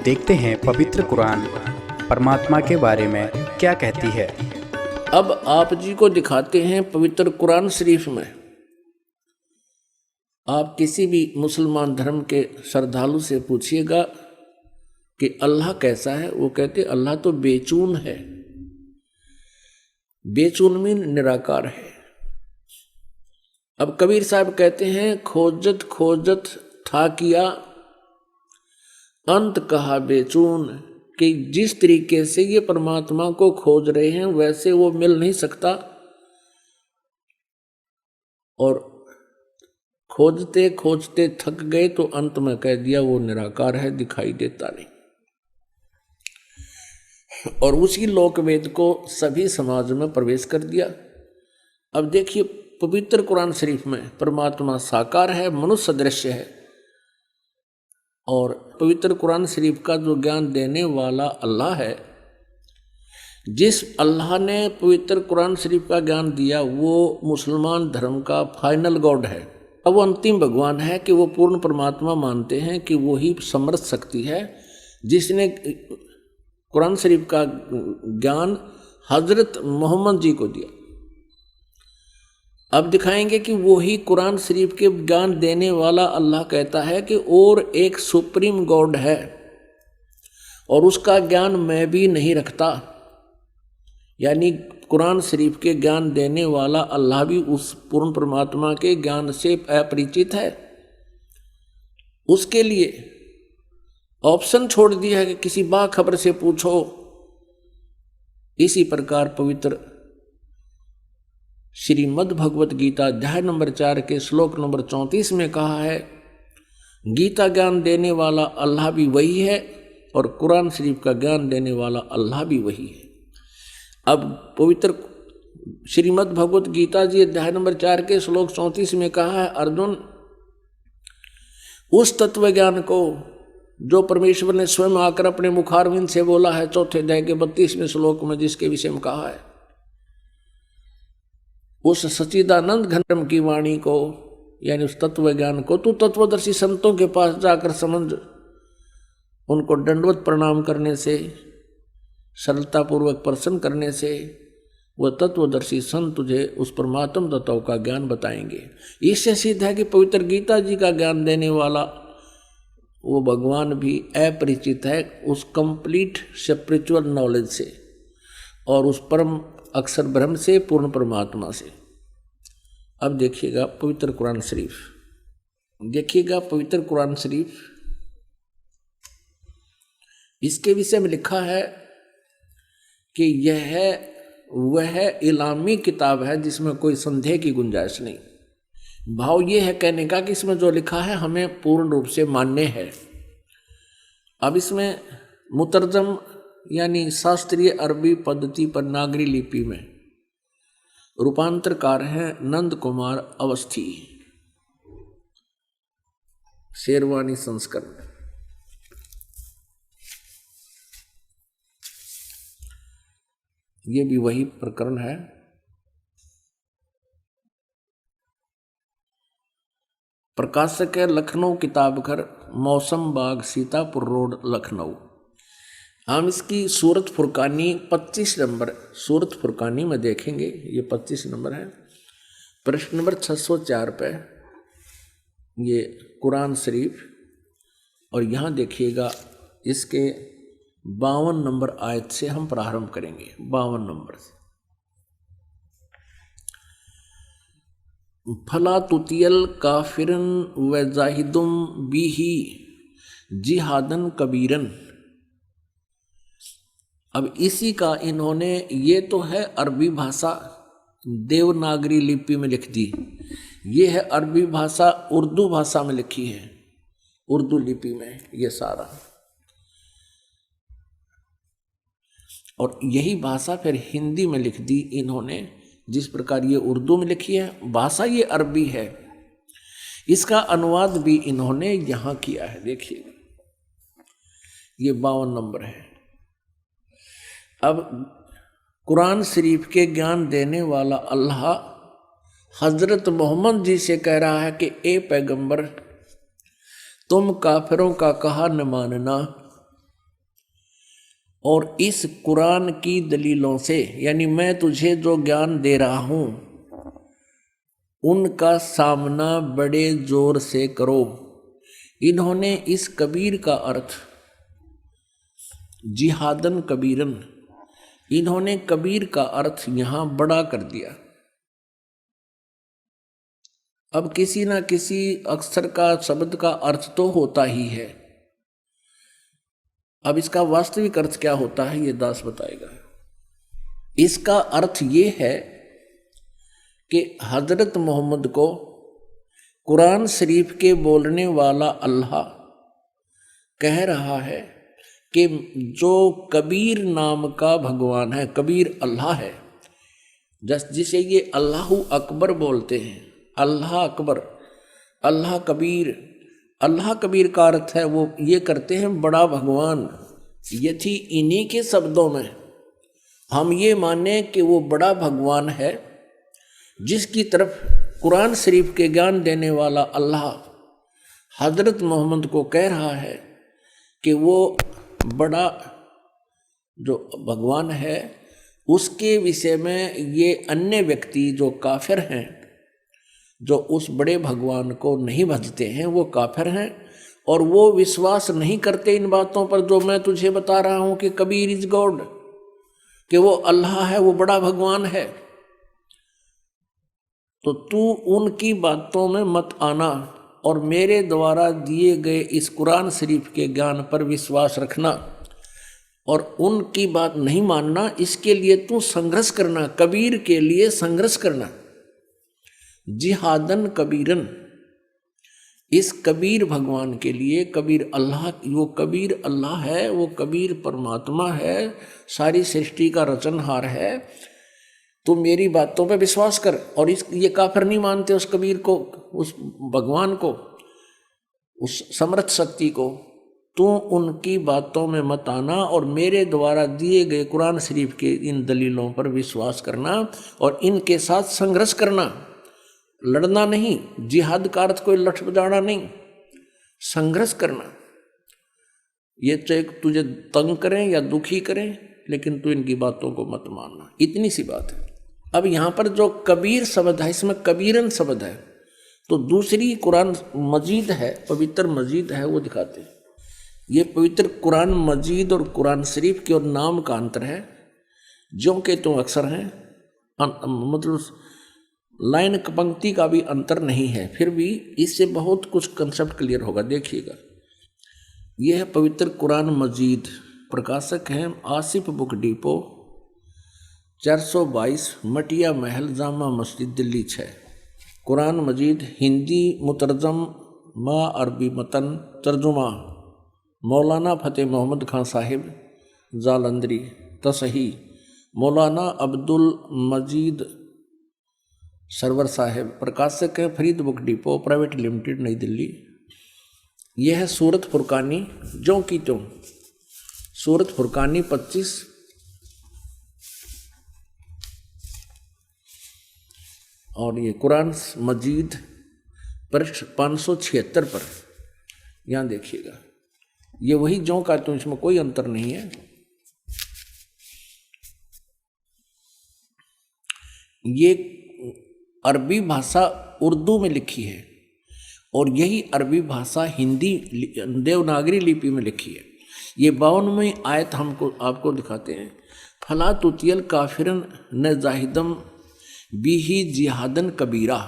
देखते हैं पवित्र कुरान परमात्मा के बारे में क्या कहती है। अब आप जी को दिखाते हैं पवित्र कुरान शरीफ में। आप किसी भी मुसलमान धर्म के श्रद्धालु से पूछिएगा कि अल्लाह कैसा है, वो कहते अल्लाह तो बेचून है। बेचून मीन निराकार है। अब कबीर साहब कहते हैं खोजत खोजत था किया अंत कहा बेचून, कि जिस तरीके से ये परमात्मा को खोज रहे हैं वैसे वो मिल नहीं सकता, और खोजते खोजते थक गए तो अंत में कह दिया वो निराकार है, दिखाई देता नहीं। और उसी लोकवेद को सभी समाज में प्रवेश कर दिया। अब देखिए पवित्र कुरान शरीफ में परमात्मा साकार है, मनुष्य सदृश्य है, और पवित्र कुरान शरीफ का जो ज्ञान देने वाला अल्लाह है, जिस अल्लाह ने पवित्र कुरान शरीफ का ज्ञान दिया वो मुसलमान धर्म का फाइनल गॉड है। अब वो अंतिम भगवान है कि वो पूर्ण परमात्मा मानते हैं कि वो ही समर्थ शक्ति है जिसने कुरान शरीफ का ज्ञान हजरत मोहम्मद जी को दिया। अब दिखाएंगे कि वो ही कुरान शरीफ के ज्ञान देने वाला अल्लाह कहता है कि और एक सुप्रीम गॉड है और उसका ज्ञान मैं भी नहीं रखता, यानी कुरान शरीफ के ज्ञान देने वाला अल्लाह भी उस पूर्ण परमात्मा के ज्ञान से अपरिचित है। उसके लिए ऑप्शन छोड़ दिया है कि किसी बाखबर से पूछो। इसी प्रकार पवित्र श्रीमद् भगवत गीता अध्याय नंबर 4 के श्लोक नंबर 34 में कहा है गीता ज्ञान देने वाला अल्लाह भी वही है और कुरान शरीफ का ज्ञान देने वाला अल्लाह भी वही है। अब पवित्र श्रीमद् भगवत गीता जी अध्याय नंबर 4 के श्लोक 34 में कहा है अर्जुन, उस तत्व ज्ञान को जो परमेश्वर ने स्वयं आकर अपने मुखारविंद से बोला है चौथे अध्याय के 32वें श्लोक में, जिसके विषय में कहा है उस सच्चिदानंद घनम की वाणी को, यानी उस तत्व ज्ञान को तू तत्वदर्शी संतों के पास जाकर समझ, उनको दंडवत प्रणाम करने से, सरलतापूर्वक प्रसन्न करने से वह तत्वदर्शी संत तुझे उस परमात्म तत्व का ज्ञान बताएंगे। इससे सिद्ध है कि पवित्र गीता जी का ज्ञान देने वाला वो भगवान भी अपरिचित है उस कंप्लीट स्पिरिचुअल नॉलेज से और उस परम अक्षर ब्रह्म से, पूर्ण परमात्मा से। अब देखिएगा पवित्र कुरान शरीफ, देखिएगा पवित्र कुरान शरीफ, इसके विषय में लिखा है कि यह वह इलामी किताब है जिसमें कोई संदेह की गुंजाइश नहीं। भाव ये है कहने का कि इसमें जो लिखा है हमें पूर्ण रूप से मान्य है। अब इसमें मुतरजम यानी शास्त्रीय अरबी पद्धति पर नागरी लिपि में रूपांतरकार हैं नंद कुमार अवस्थी, शेरवानी संस्करण। ये भी वही प्रकरण है। प्रकाशक है लखनऊ किताब घर, मौसम बाग, सीतापुर रोड, लखनऊ। हम इसकी सूरत फुरकानी 25 नंबर सूरत फुरकानी में देखेंगे, ये 25 नंबर है। प्रश्न नंबर 604 पे ये कुरान शरीफ, और यहाँ देखिएगा इसके 52 नंबर आयत से हम प्रारंभ करेंगे। 52 नंबर से फला तुतियल काफिरन व जाहिदुम बीही जिहादन कबीरन। अब इसी का इन्होंने, ये तो है अरबी भाषा देवनागरी लिपि में लिख दी, ये है अरबी भाषा उर्दू भाषा में लिखी है, उर्दू लिपि में ये सारा, और यही भाषा फिर हिंदी में लिख दी इन्होंने। जिस प्रकार ये उर्दू में लिखी है भाषा ये अरबी है, इसका अनुवाद भी इन्होंने यहाँ किया है। देखिए ये 52 नंबर है। अब कुरान शरीफ के ज्ञान देने वाला अल्लाह हजरत मोहम्मद जी से कह रहा है कि ए पैगंबर, तुम काफिरों का कहा न मानना, और इस कुरान की दलीलों से, यानी मैं तुझे जो ज्ञान दे रहा हूं उनका सामना बड़े जोर से करो। इन्होंने इस कबीर का अर्थ जिहादन कबीरन, इन्होंने कबीर का अर्थ यहां बड़ा कर दिया। अब किसी ना किसी अक्षर का, शब्द का अर्थ तो होता ही है। अब इसका वास्तविक अर्थ क्या होता है ये दास बताएगा। इसका अर्थ ये है कि हजरत मोहम्मद को कुरान शरीफ के बोलने वाला अल्लाह कह रहा है कि जो कबीर नाम का भगवान है, कबीर अल्लाह है, जिसे ये अल्लाह अकबर बोलते हैं, अल्लाह अकबर, अल्लाह कबीर। अल्लाह कबीर का अर्थ है वो ये करते हैं बड़ा भगवान। यदि इन्हीं के शब्दों में हम ये माने कि वो बड़ा भगवान है, जिसकी तरफ कुरान शरीफ के ज्ञान देने वाला अल्लाह हजरत मोहम्मद को कह रहा है कि वो बड़ा जो भगवान है, उसके विषय में ये अन्य व्यक्ति जो काफिर हैं, जो उस बड़े भगवान को नहीं भजते हैं, वो काफिर हैं और वो विश्वास नहीं करते इन बातों पर जो मैं तुझे बता रहा हूं कि कबीर इज गॉड, कि वो अल्लाह है, वो बड़ा भगवान है। तो तू उनकी बातों में मत आना और मेरे द्वारा दिए गए इस कुरान शरीफ के ज्ञान पर विश्वास रखना और उनकी बात नहीं मानना। इसके लिए तू संघर्ष करना, कबीर के लिए संघर्ष करना। जिहादन कबीरन, इस कबीर भगवान के लिए, कबीर अल्लाह, वो कबीर अल्लाह है, वो कबीर परमात्मा है, सारी सृष्टि का रचनहार है। तू मेरी बातों पे विश्वास कर। और ये काफिर नहीं मानते उस कबीर को, उस भगवान को, उस समर्थ शक्ति को। तू उनकी बातों में मत आना और मेरे द्वारा दिए गए कुरान शरीफ के इन दलीलों पर विश्वास करना और इनके साथ संघर्ष करना। लड़ना नहीं, जिहाद का अर्थ कोई लठ बजाना नहीं, संघर्ष करना। ये चाहे तुझे तंग करें या दुखी करें, लेकिन तू इनकी बातों को मत मानना। इतनी सी बात है। अब यहाँ पर जो कबीर शब्द है, इसमें कबीरन शब्द है, तो दूसरी कुरान मजीद है, पवित्र मजीद है, वो दिखाते हैं। ये पवित्र कुरान मजीद और कुरान शरीफ के और नाम का अंतर है। जो के तो अक्सर हैं, मतलब लाइन पंक्ति का भी अंतर नहीं है, फिर भी इससे बहुत कुछ कंसेप्ट क्लियर होगा। देखिएगा, यह है पवित्र कुरान मजीद, प्रकाशक हैं आसिफ बुक डिपो, 422 मटिया महल, जामा मस्जिद, दिल्ली 6। कुरान मजीद हिंदी मुतरजम मा अरबी मतन, तर्जुमा मौलाना फ़तेह मोहम्मद खान साहिब जालंधरी, तसही मौलाना अब्दुल मजीद सरवर साहिब, प्रकाशक है Farid book depot private limited, नई दिल्ली। यह है सूरत फुरकानी, जो की त्यों, सूरत फुरकानी 25 और ये कुरान मजीद पृष्ठ 576 पर। यहाँ देखिएगा, ये वही जो का त्यों, इसमें कोई अंतर नहीं है। ये अरबी भाषा उर्दू में लिखी है और यही अरबी भाषा हिंदी देवनागरी लिपि में लिखी है। ये 52वें आयत हमको आपको दिखाते हैं। फला तुतियल काफिरन न जाहिदम बिही जिहादन कबीरा,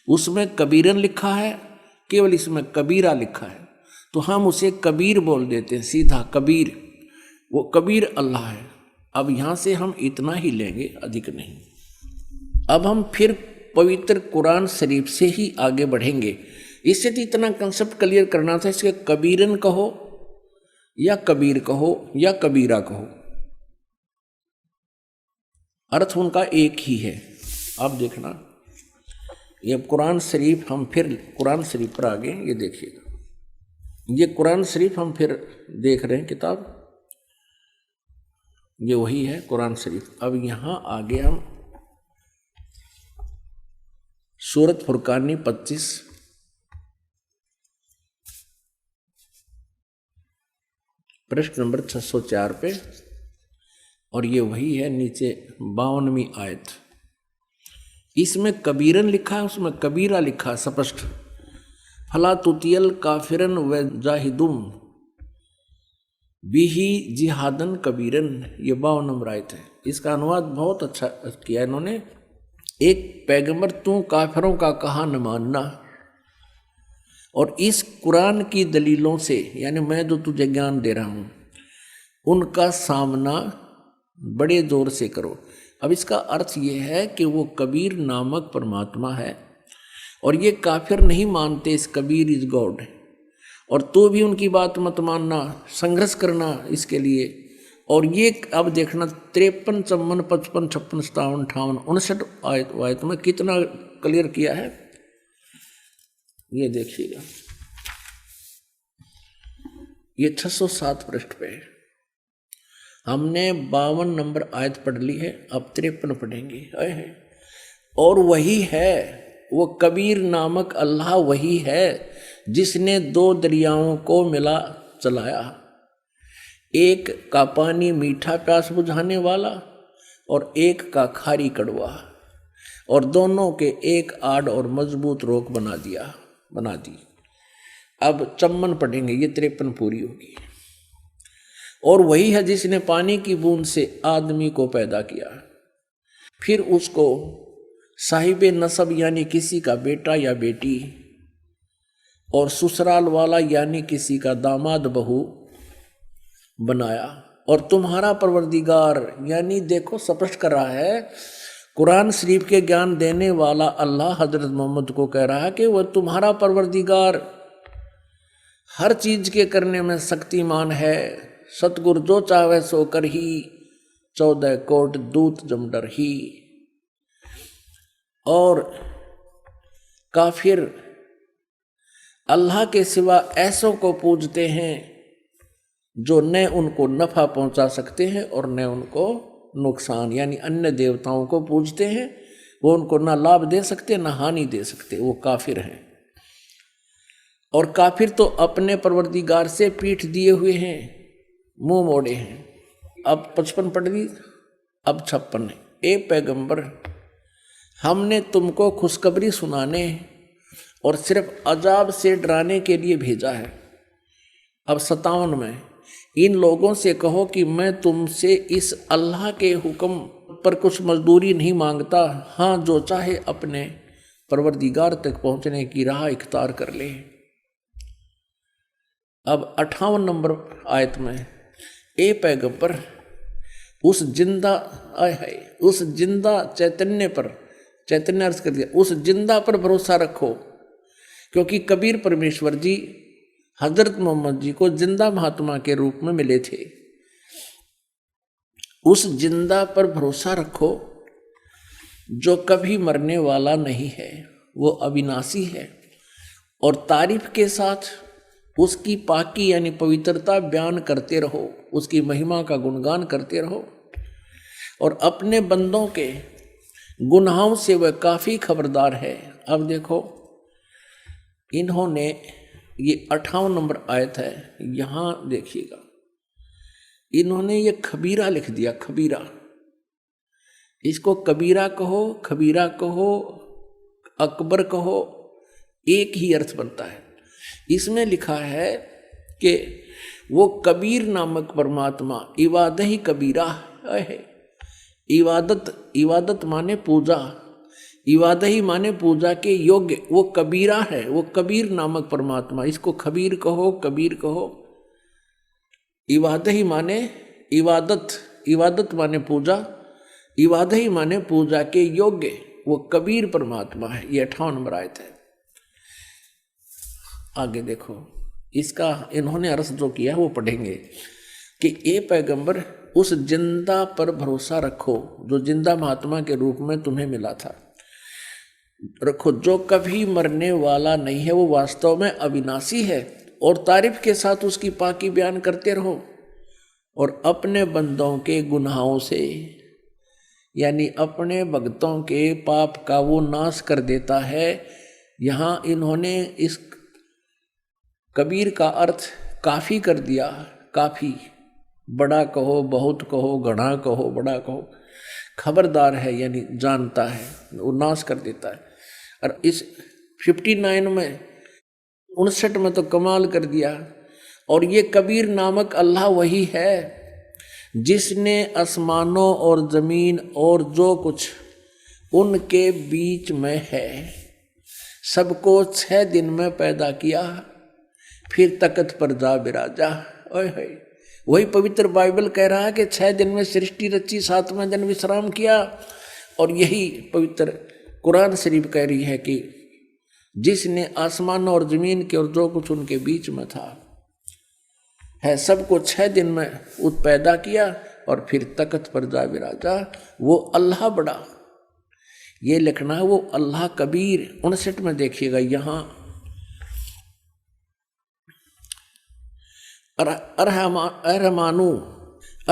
उसमें कबीरन लिखा है, केवल इसमें कबीरा लिखा है, तो हम उसे कबीर बोल देते हैं सीधा, कबीर। वो कबीर अल्लाह है। अब यहाँ से हम इतना ही लेंगे, अधिक नहीं। अब हम फिर पवित्र कुरान शरीफ से ही आगे बढ़ेंगे। इससे तो इतना कंसेप्ट क्लियर करना था, इसके कबीरन कहो या कबीर कहो या कबीरा कहो, अर्थ उनका एक ही है। अब देखना, ये कुरान शरीफ, हम फिर कुरान शरीफ पर आगे, ये देखिएगा, ये कुरान शरीफ हम फिर देख रहे हैं किताब, ये वही है कुरान शरीफ। अब यहाँ आगे हम सूरत फुरकानी 25 पृष्ठ नंबर 604 पे, और ये वही है नीचे 52वीं आयत। इसमें कबीरन लिखा है, उसमें कबीरा लिखा स्पष्ट। फला तुतियल काफिरन व जाहिदुम बिही जिहादन कबीरन, ये 52 नंबर आयत है। इसका अनुवाद बहुत अच्छा किया इन्होंने। एक पैगंबर तू काफिरों का कहा न मानना, और इस कुरान की दलीलों से, यानी मैं जो तुझे ज्ञान दे रहा हूं, उनका सामना बड़े जोर से करो। अब इसका अर्थ ये है कि वो कबीर नामक परमात्मा है, और ये काफिर नहीं मानते इस कबीर इज गॉड, और तो भी उनकी बात मत मानना, संघर्ष करना इसके लिए। और ये अब देखना 53, 54, 55, 56, 57, 58, 59 आयत में कितना क्लियर किया है, ये देखिएगा। ये 607 पृष्ठ पे है। हमने 52 नंबर आयत पढ़ ली है, अब 53 पढ़ेंगे। और वही है वो कबीर नामक अल्लाह, वही है जिसने 2 दरियाओं को मिला चलाया, एक का पानी मीठा प्यास बुझाने वाला और एक का खारी कड़वा, और दोनों के एक आड़ और मजबूत रोक बना दी। अब 54 पढ़ेंगे, ये 53 पूरी होगी। और वही है जिसने पानी की बूंद से आदमी को पैदा किया, फिर उसको साहिबे नसब यानी किसी का बेटा या बेटी, और ससुराल वाला यानी किसी का दामाद बहू बनाया। और तुम्हारा परवरदिगार, यानी देखो स्पष्ट कर रहा है, कुरान शरीफ के ज्ञान देने वाला अल्लाह हजरत मोहम्मद को कह रहा है कि वह तुम्हारा परवरदिगार हर चीज के करने में शक्तिमान है। सतगुर जो चाहे सो कर ही, 14 कोट दूत जमडर ही। और काफिर अल्लाह के सिवा ऐसों को पूजते हैं जो न उनको नफा पहुंचा सकते हैं और न उनको नुकसान, यानी अन्य देवताओं को पूजते हैं, वो उनको ना लाभ दे सकते ना हानि दे सकते, वो काफिर हैं। और काफिर तो अपने परवरदिगार से पीठ दिए हुए हैं, मुंह मोड़े हैं। अब 55 पढ़ दी, अब 56। ए पैगंबर, हमने तुमको खुशखबरी सुनाने और सिर्फ अजाब से डराने के लिए भेजा है। अब 57 में, इन लोगों से कहो कि मैं तुमसे इस अल्लाह के हुक्म पर कुछ मजदूरी नहीं मांगता, हाँ जो चाहे अपने परवरदिगार तक पहुंचने की राह इख्तियार कर ले। अब 58 नंबर आयत में, ए पैगंबर, उस जिंदा चैतन्य पर, चैतन्य अर्थ कर दिया, उस जिंदा पर भरोसा रखो, क्योंकि कबीर परमेश्वर जी हजरत मोहम्मद जी को जिंदा महात्मा के रूप में मिले थे। उस जिंदा पर भरोसा रखो जो कभी मरने वाला नहीं है, वो अविनाशी है, और तारीफ के साथ उसकी पाकी यानी पवित्रता बयान करते रहो, उसकी महिमा का गुणगान करते रहो, और अपने बंदों के गुनाहों से वह काफी खबरदार है। अब देखो, इन्होंने ये 58 नंबर आयत है, यहां देखिएगा, इन्होंने ये खबीरा लिख दिया, खबीरा। इसको कबीरा कहो, खबीरा कहो, अकबर कहो, एक ही अर्थ बनता है। इसमें लिखा है कि वो कबीर नामक परमात्मा इबादत ही कबीरा है। इबादत माने पूजा, इबादत ही माने पूजा के योग्य, वो कबीरा है, वो कबीर नामक परमात्मा। इसको खबीर कहो, कबीर कहो। इबादत ही माने इबादत माने पूजा, इबादत ही माने पूजा के योग्य, वो कबीर परमात्मा है। ये 58 नंबर आयत है। आगे देखो, इसका इन्होंने अर्थ जो किया वो पढ़ेंगे कि ए पैगंबर, उस जिंदा पर भरोसा रखो जो जिंदा महात्मा के रूप में तुम्हें मिला था, रखो, जो कभी मरने वाला नहीं है, वो वास्तव में अविनाशी है, और तारीफ के साथ उसकी पाकी बयान करते रहो, और अपने बंदों के गुनाहों से, यानी अपने भक्तों के पाप का वो नाश कर देता है। यहाँ इन्होंने इस कबीर का अर्थ काफी कर दिया, काफी, बड़ा कहो, बहुत कहो, घना कहो, बड़ा कहो, खबरदार है यानी जानता है, वो नाश कर देता है। और इस 59 में 59 में तो कमाल कर दिया। और ये कबीर नामक अल्लाह वही है जिसने आसमानों और जमीन और जो कुछ उनके बीच में है सबको 6 दिन में पैदा किया, फिर तख्त पर जा बिराजा। ओए होए, वही पवित्र बाइबल कह रहा है कि 6 दिन में सृष्टि रची, 7वें दिन विश्राम किया। और यही पवित्र कुरान शरीफ कह रही है कि जिसने आसमान और जमीन के और जो कुछ उनके बीच में था है सबको 6 दिन में पैदा किया और फिर तख्त पर जा बिराजा। वो अल्लाह बड़ा, ये लिखना है वो अल्लाह कबीर। 59 में देखिएगा यहाँ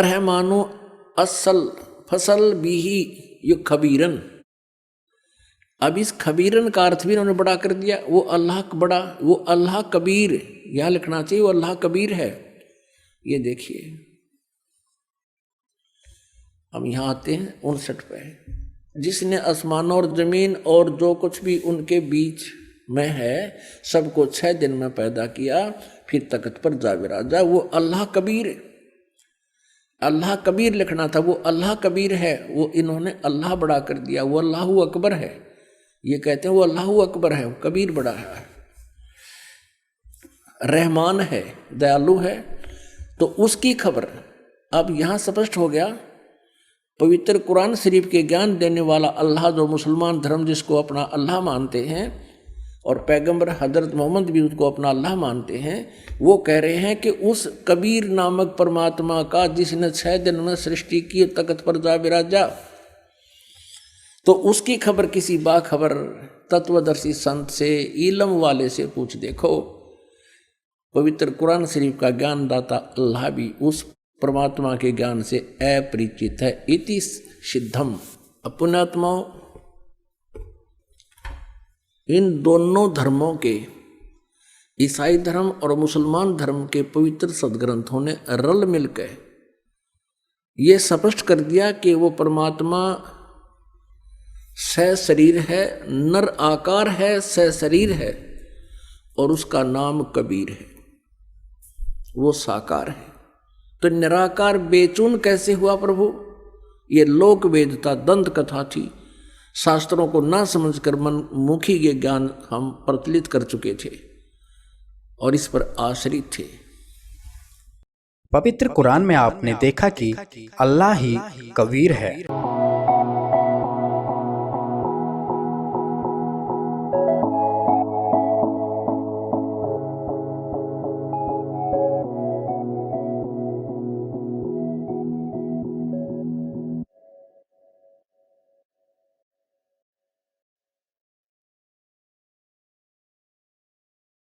अरहमानु असल फसल बीही यु खबीरन। अब इस खबीरन का अर्थ भी उन्होंने बड़ा कर दिया। वो अल्लाह बड़ा, वो अल्लाह कबीर, यहां लिखना चाहिए वो अल्लाह कबीर है। ये देखिए, हम यहां आते हैं 59 पे। जिसने आसमान और जमीन और जो कुछ भी उनके बीच में है सबको 6 दिन में पैदा किया, फिर तख्त पर जा बिराजा। वो अल्लाह कबीर, अल्लाह कबीर लिखना था, वो अल्लाह कबीर है। वो इन्होंने अल्लाह बड़ा कर दिया, वो अल्लाह अकबर है। ये कहते हैं वो अल्लाह अकबर है, कबीर बड़ा है, रहमान है, दयालु है। तो उसकी खबर अब यहां स्पष्ट हो गया। पवित्र कुरान शरीफ के ज्ञान देने वाला अल्लाह, जो मुसलमान धर्म जिसको अपना अल्लाह मानते हैं, और पैगंबर हजरत मोहम्मद भी उसको अपना अल्लाह मानते हैं, वो कह रहे हैं कि उस कबीर नामक परमात्मा का जिसने 6 दिन में सृष्टि की, तख्त पर जा बिराजा, तो उसकी खबर किसी बाखबर तत्वदर्शी संत से, इल्म वाले से पूछ देखो। पवित्र कुरान शरीफ का ज्ञान दाता अल्लाह भी उस परमात्मा के ज्ञान से अपरिचित है। इति सिद्धम। पुण्यात्माओं, इन दोनों धर्मों के, ईसाई धर्म और मुसलमान धर्म के पवित्र सदग्रंथों ने रल मिलकर ये स्पष्ट कर दिया कि वो परमात्मा सशरीर है, नर आकार है, सशरीर है, और उसका नाम कबीर है, वो साकार है। तो निराकार बेचून कैसे हुआ प्रभु? ये लोक वेदता दंत कथा थी। शास्त्रों को ना समझकर मनमुखी ये ज्ञान हम प्रचलित कर चुके थे और इस पर आश्रित थे। पवित्र कुरान में आपने देखा कि अल्लाह ही कबीर है।